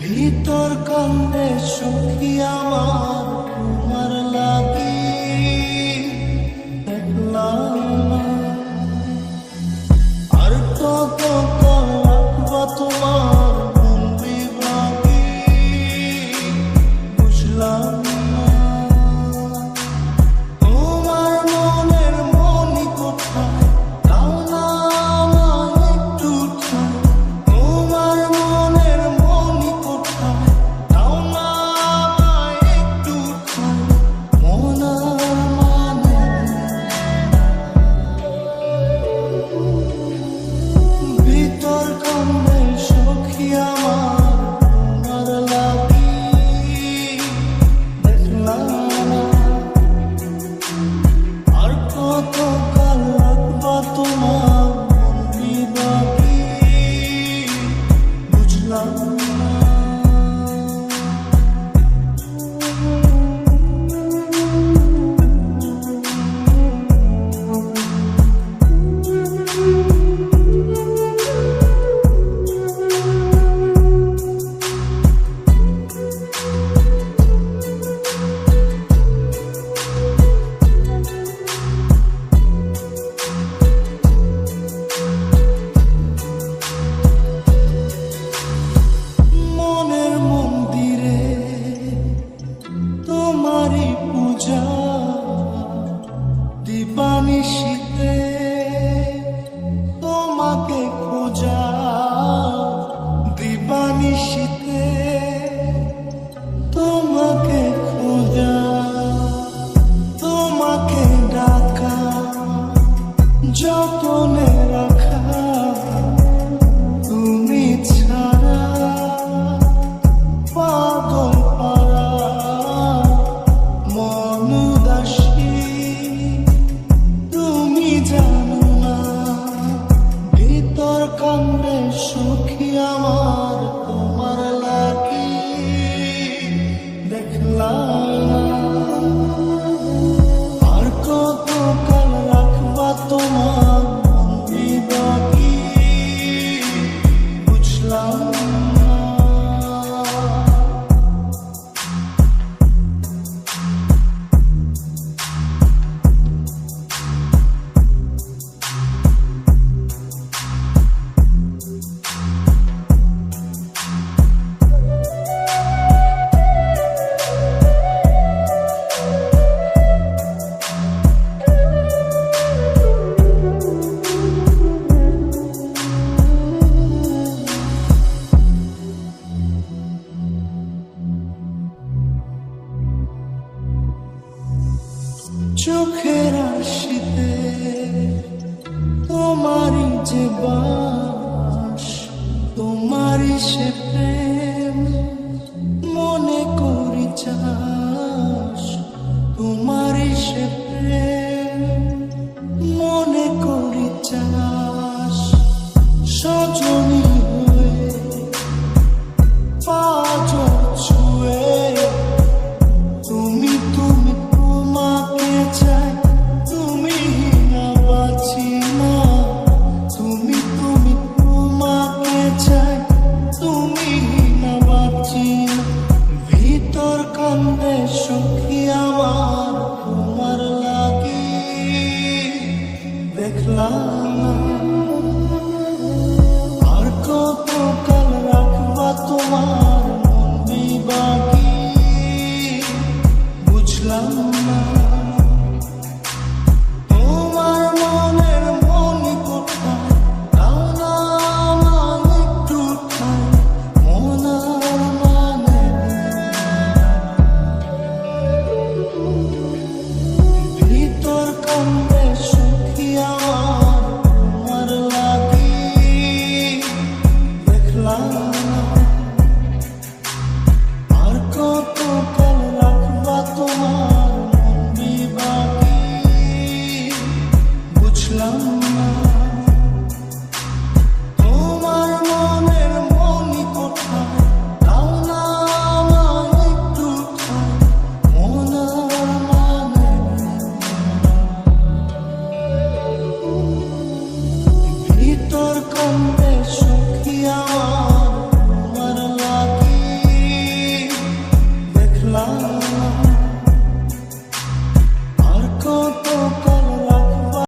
ভিতর কান্দে সখী আমার তোমার লাগি দেখলাম না। আর কত কাল রাখবা তোমার মন বিভাগী বুঝলাম না। তোমার মনের মনি কোথায় দাও না আমায় একটু ঠাঁই। তোমার মনের মনি কোথায় দাও না আমায় একটু ঠাঁই। মন মানে ভিতর কান্দে সখী আমার তোমার লাগি দেখলাম না। আর কত কাল রাখবা তোমার মন বিভাগী বুঝলাম না। মনের মন্দিরে তোমারই পূজা দিবানিশীতে তোমাকে খোঁজা দিবানিশীতে তোমাকে খোঁজা তোমাকে ডাকা যতনে রাখা তুমি ছাড়া পাগল পারা মন উদাসী তুমি জানো না। ভিতর কান্দে সখী আমার তোমার লাগি দেখলাম না। আর কত কাল রাখবা তোমার মন বিভাগী বুঝলাম না। চোখের আশিতে তোমারই যে বাস তোমারই সে প্রেম মনে করি চাস। তোমারই সে প্রেম মনে করি চাস। সজনী হয়ে পাঁচ ছুঁয়ে তুমি তুমি তোমাকে চাই। তুমি না বাঁচি না তুমি তুমি তোমাকে চাই। তুমি না বাঁচি না। ভিতর কান্দে সখী আমার তোমার লাগি দেখলাম না।